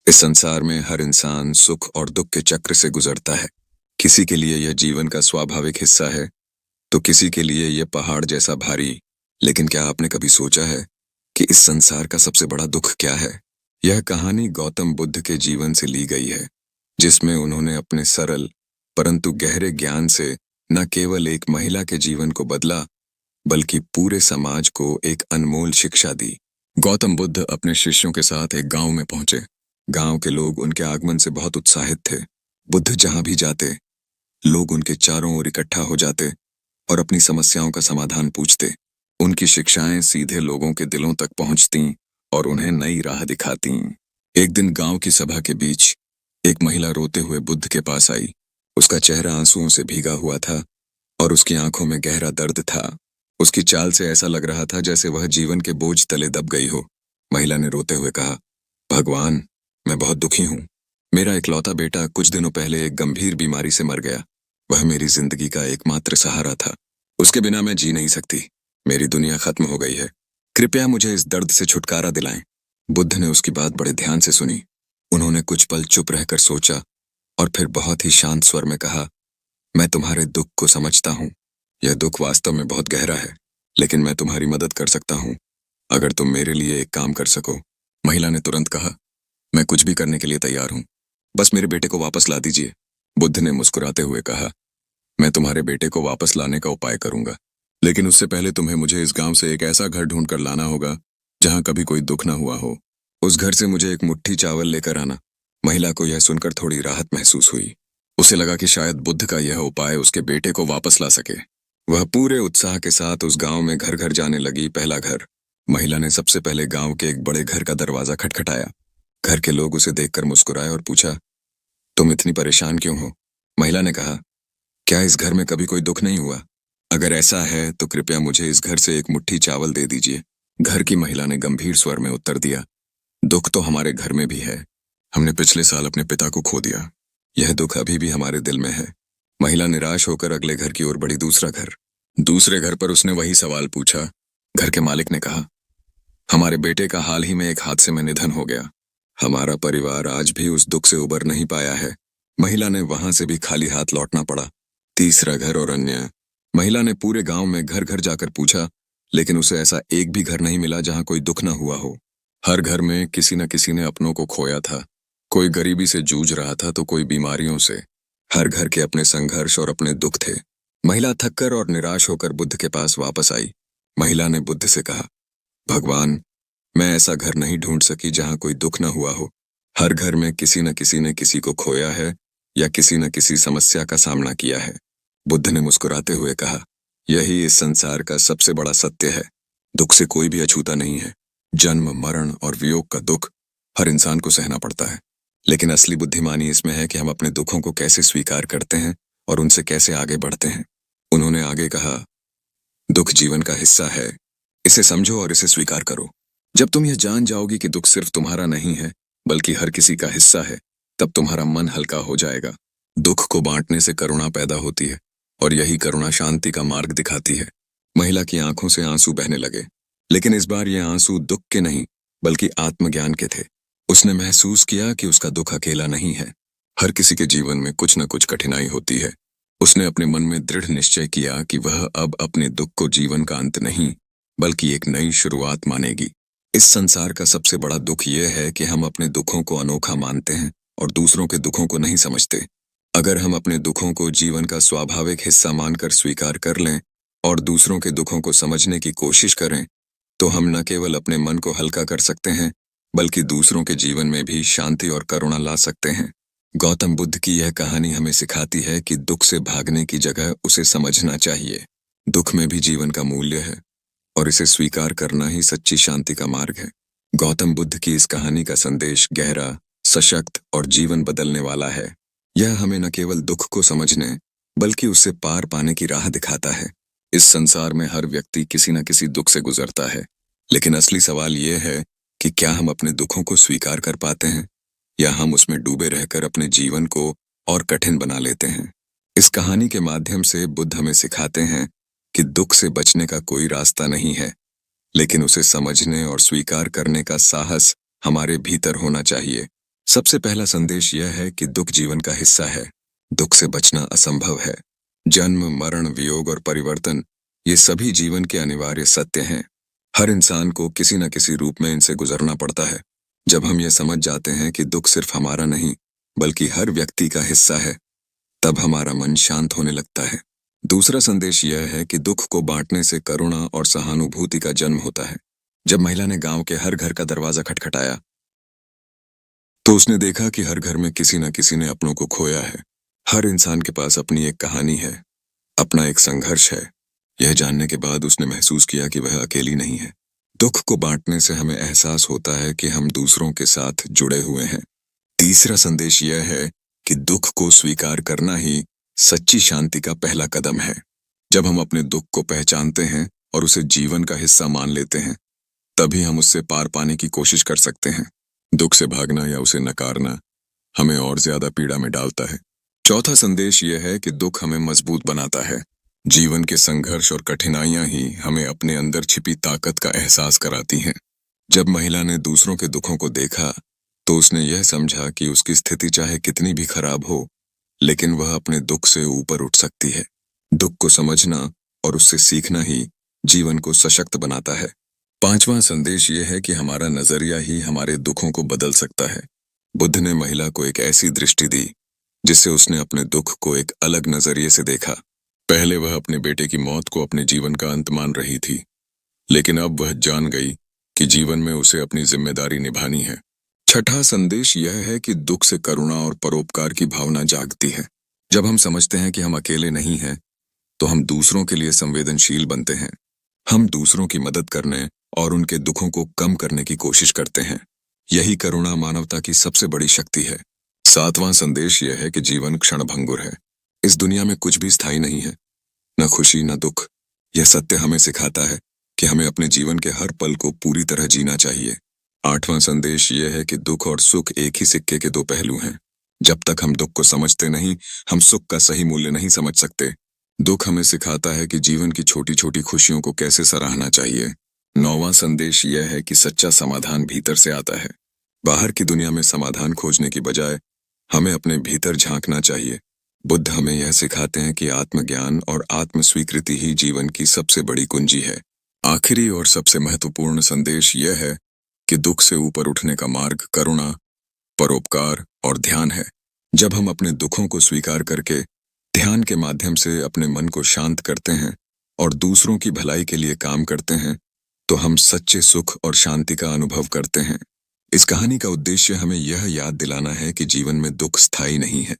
इस संसार में हर इंसान सुख और दुख के चक्र से गुजरता है। किसी के लिए यह जीवन का स्वाभाविक हिस्सा है, तो किसी के लिए यह पहाड़ जैसा भारी। लेकिन क्या आपने कभी सोचा है कि इस संसार का सबसे बड़ा दुख क्या है? यह कहानी गौतम बुद्ध के जीवन से ली गई है, जिसमें उन्होंने अपने सरल परंतु गहरे ज्ञान से न केवल एक महिला के जीवन को बदला, बल्कि पूरे समाज को एक अनमोल शिक्षा दी। गौतम बुद्ध अपने शिष्यों के साथ एक गांव में पहुंचे। गांव के लोग उनके आगमन से बहुत उत्साहित थे। बुद्ध जहां भी जाते, लोग उनके चारों ओर इकट्ठा हो जाते और अपनी समस्याओं का समाधान पूछते। उनकी शिक्षाएं सीधे लोगों के दिलों तक पहुंचतीं और उन्हें नई राह दिखातीं। एक दिन गांव की सभा के बीच एक महिला रोते हुए बुद्ध के पास आई। उसका चेहरा आंसुओं से भीगा हुआ था और उसकी आंखों में गहरा दर्द था। उसकी चाल से ऐसा लग रहा था जैसे वह जीवन के बोझ तले दब गई हो। महिला ने रोते हुए कहा, भगवान, मैं बहुत दुखी हूं। मेरा इकलौता बेटा कुछ दिनों पहले एक गंभीर बीमारी से मर गया। वह मेरी जिंदगी का एकमात्र सहारा था। उसके बिना मैं जी नहीं सकती। मेरी दुनिया खत्म हो गई है। कृपया मुझे इस दर्द से छुटकारा दिलाएं। बुद्ध ने उसकी बात बड़े ध्यान से सुनी। उन्होंने कुछ पल चुप रहकर सोचा और फिर बहुत ही शांत स्वर में कहा, मैं तुम्हारे दुख को समझता हूँ। यह दुख वास्तव में बहुत गहरा है, लेकिन मैं तुम्हारी मदद कर सकता हूँ अगर तुम मेरे लिए एक काम कर सको। महिला ने तुरंत कहा, मैं कुछ भी करने के लिए तैयार हूं, बस मेरे बेटे को वापस ला दीजिए। बुद्ध ने मुस्कुराते हुए कहा, मैं तुम्हारे बेटे को वापस लाने का उपाय करूंगा, लेकिन उससे पहले तुम्हें मुझे इस गांव से एक ऐसा घर ढूंढ कर लाना होगा जहां कभी कोई दुख ना हुआ हो। उस घर से मुझे एक मुट्ठी चावल लेकर आना। महिला को यह सुनकर थोड़ी राहत महसूस हुई। उसे लगा कि शायद बुद्ध का यह उपाय उसके बेटे को वापस ला सके। वह पूरे उत्साह के साथ उस गांव में घर घर जाने लगी। पहला घर। महिला ने सबसे पहले गांव के एक बड़े घर का दरवाजा खटखटाया। घर के लोग उसे देखकर मुस्कुराए और पूछा, तुम इतनी परेशान क्यों हो? महिला ने कहा, क्या इस घर में कभी कोई दुख नहीं हुआ? अगर ऐसा है तो कृपया मुझे इस घर से एक मुट्ठी चावल दे दीजिए। घर की महिला ने गंभीर स्वर में उत्तर दिया, दुख तो हमारे घर में भी है। हमने पिछले साल अपने पिता को खो दिया। यह दुख अभी भी हमारे दिल में है। महिला निराश होकर अगले घर की ओर बढ़ी। दूसरा घर। दूसरे घर पर उसने वही सवाल पूछा। घर के मालिक ने कहा, हमारे बेटे का हाल ही में एक हादसे में निधन हो गया। हमारा परिवार आज भी उस दुख से उबर नहीं पाया है। महिला ने वहां से भी खाली हाथ लौटना पड़ा। तीसरा घर और अन्य। महिला ने पूरे गांव में घर घर जाकर पूछा, लेकिन उसे ऐसा एक भी घर नहीं मिला जहां कोई दुख न हुआ हो। हर घर में किसी न किसी ने अपनों को खोया था। कोई गरीबी से जूझ रहा था तो कोई बीमारियों से। हर घर के अपने संघर्ष और अपने दुख थे। महिला थककर और निराश होकर बुद्ध के पास वापस आई। महिला ने बुद्ध से कहा, भगवान, मैं ऐसा घर नहीं ढूंढ सकी जहां कोई दुख न हुआ हो। हर घर में किसी न किसी ने किसी को खोया है या किसी न किसी समस्या का सामना किया है। बुद्ध ने मुस्कुराते हुए कहा, यही इस संसार का सबसे बड़ा सत्य है। दुख से कोई भी अछूता नहीं है। जन्म, मरण और वियोग का दुख हर इंसान को सहना पड़ता है, लेकिन असली बुद्धिमानी इसमें है कि हम अपने दुखों को कैसे स्वीकार करते हैं और उनसे कैसे आगे बढ़ते हैं। उन्होंने आगे कहा, दुख जीवन का हिस्सा है। इसे समझो और इसे स्वीकार करो। जब तुम यह जान जाओगी कि दुख सिर्फ तुम्हारा नहीं है, बल्कि हर किसी का हिस्सा है, तब तुम्हारा मन हल्का हो जाएगा। दुख को बांटने से करुणा पैदा होती है और यही करुणा शांति का मार्ग दिखाती है। महिला की आंखों से आंसू बहने लगे, लेकिन इस बार ये आंसू दुख के नहीं, बल्कि आत्मज्ञान के थे। उसने महसूस किया कि उसका दुख अकेला नहीं है। हर किसी के जीवन में कुछ न कुछ कठिनाई होती है। उसने अपने मन में दृढ़ निश्चय किया कि वह अब अपने दुख को जीवन का अंत नहीं, बल्कि एक नई शुरुआत मानेगी। इस संसार का सबसे बड़ा दुख यह है कि हम अपने दुखों को अनोखा मानते हैं और दूसरों के दुखों को नहीं समझते। अगर हम अपने दुखों को जीवन का स्वाभाविक हिस्सा मानकर स्वीकार कर लें और दूसरों के दुखों को समझने की कोशिश करें, तो हम न केवल अपने मन को हल्का कर सकते हैं, बल्कि दूसरों के जीवन में भी शांति और करुणा ला सकते हैं। गौतम बुद्ध की यह कहानी हमें सिखाती है कि दुख से भागने की जगह उसे समझना चाहिए। दुख में भी जीवन का मूल्य है और इसे स्वीकार करना ही सच्ची शांति का मार्ग है। गौतम बुद्ध की इस कहानी का संदेश गहरा, सशक्त और जीवन बदलने वाला है। यह हमें न केवल दुख को समझने, बल्कि उससे पार पाने की राह दिखाता है। इस संसार में हर व्यक्ति किसी न किसी दुख से गुजरता है, लेकिन असली सवाल यह है कि क्या हम अपने दुखों को स्वीकार कर पाते हैं या हम उसमें डूबे रहकर अपने जीवन को और कठिन बना लेते हैं। इस कहानी के माध्यम से बुद्ध हमें सिखाते हैं कि दुख से बचने का कोई रास्ता नहीं है, लेकिन उसे समझने और स्वीकार करने का साहस हमारे भीतर होना चाहिए। सबसे पहला संदेश यह है कि दुख जीवन का हिस्सा है। दुख से बचना असंभव है। जन्म, मरण, वियोग और परिवर्तन, ये सभी जीवन के अनिवार्य सत्य हैं। हर इंसान को किसी न किसी रूप में इनसे गुजरना पड़ता है। जब हम ये समझ जाते हैं कि दुख सिर्फ हमारा नहीं, बल्कि हर व्यक्ति का हिस्सा है, तब हमारा मन शांत होने लगता है। दूसरा संदेश यह है कि दुख को बांटने से करुणा और सहानुभूति का जन्म होता है। जब महिला ने गांव के हर घर का दरवाजा खटखटाया, तो उसने देखा कि हर घर में किसी न किसी ने अपनों को खोया है। हर इंसान के पास अपनी एक कहानी है, अपना एक संघर्ष है। यह जानने के बाद उसने महसूस किया कि वह अकेली नहीं है। दुख को बांटने से हमें एहसास होता है कि हम दूसरों के साथ जुड़े हुए हैं। तीसरा संदेश यह है कि दुख को स्वीकार करना ही सच्ची शांति का पहला कदम है। जब हम अपने दुख को पहचानते हैं और उसे जीवन का हिस्सा मान लेते हैं, तभी हम उससे पार पाने की कोशिश कर सकते हैं। दुख से भागना या उसे नकारना हमें और ज्यादा पीड़ा में डालता है। चौथा संदेश यह है कि दुख हमें मजबूत बनाता है। जीवन के संघर्ष और कठिनाइयां ही हमें अपने अंदर छिपी ताकत का एहसास कराती हैं। जब महिला ने दूसरों के दुखों को देखा, तो उसने यह समझा कि उसकी स्थिति चाहे कितनी भी खराब हो, लेकिन वह अपने दुख से ऊपर उठ सकती है। दुख को समझना और उससे सीखना ही जीवन को सशक्त बनाता है। पांचवां संदेश यह है कि हमारा नजरिया ही हमारे दुखों को बदल सकता है। बुद्ध ने महिला को एक ऐसी दृष्टि दी जिससे उसने अपने दुख को एक अलग नजरिए से देखा। पहले वह अपने बेटे की मौत को अपने जीवन का अंत मान रही थी, लेकिन अब वह जान गई कि जीवन में उसे अपनी जिम्मेदारी निभानी है। छठा संदेश यह है कि दुख से करुणा और परोपकार की भावना जागती है। जब हम समझते हैं कि हम अकेले नहीं हैं, तो हम दूसरों के लिए संवेदनशील बनते हैं। हम दूसरों की मदद करने और उनके दुखों को कम करने की कोशिश करते हैं। यही करुणा मानवता की सबसे बड़ी शक्ति है। सातवां संदेश यह है कि जीवन क्षणभंगुर है। इस दुनिया में कुछ भी स्थायी नहीं है, न खुशी न दुख। यह सत्य हमें सिखाता है कि हमें अपने जीवन के हर पल को पूरी तरह जीना चाहिए। आठवां संदेश यह है कि दुख और सुख एक ही सिक्के के दो पहलू हैं। जब तक हम दुख को समझते नहीं, हम सुख का सही मूल्य नहीं समझ सकते। दुख हमें सिखाता है कि जीवन की छोटी छोटी खुशियों को कैसे सराहना चाहिए। नौवां संदेश यह है कि सच्चा समाधान भीतर से आता है। बाहर की दुनिया में समाधान खोजने की बजाय हमें अपने भीतर झांकना चाहिए। बुद्ध हमें यह सिखाते हैं कि आत्मज्ञान और आत्म स्वीकृति ही जीवन की सबसे बड़ी कुंजी है। आखिरी और सबसे महत्वपूर्ण संदेश यह है कि दुख से ऊपर उठने का मार्ग करुणा, परोपकार और ध्यान है। जब हम अपने दुखों को स्वीकार करके ध्यान के माध्यम से अपने मन को शांत करते हैं और दूसरों की भलाई के लिए काम करते हैं, तो हम सच्चे सुख और शांति का अनुभव करते हैं। इस कहानी का उद्देश्य हमें यह याद दिलाना है कि जीवन में दुख स्थायी नहीं है।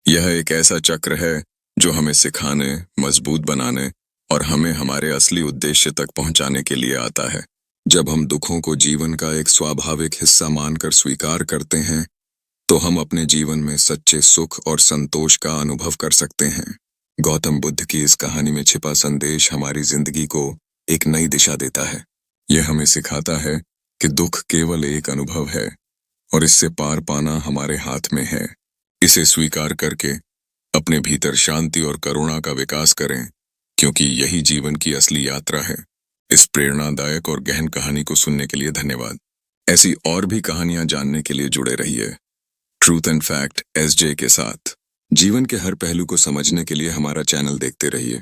यह एक ऐसा चक्र है जो हमें सिखाने, मजबूत बनाने और हमें हमारे असली उद्देश्य तक पहुंचाने के लिए आता है। जब हम दुखों को जीवन का एक स्वाभाविक हिस्सा मानकर स्वीकार करते हैं, तो हम अपने जीवन में सच्चे सुख और संतोष का अनुभव कर सकते हैं। गौतम बुद्ध की इस कहानी में छिपा संदेश हमारी जिंदगी को एक नई दिशा देता है। यह हमें सिखाता है कि दुख केवल एक अनुभव है और इससे पार पाना हमारे हाथ में है। इसे स्वीकार करके अपने भीतर शांति और करुणा का विकास करें, क्योंकि यही जीवन की असली यात्रा है। इस प्रेरणादायक और गहन कहानी को सुनने के लिए धन्यवाद। ऐसी और भी कहानियां जानने के लिए जुड़े रहिए ट्रूथ एंड फैक्ट SJ के साथ। जीवन के हर पहलू को समझने के लिए हमारा चैनल देखते रहिए।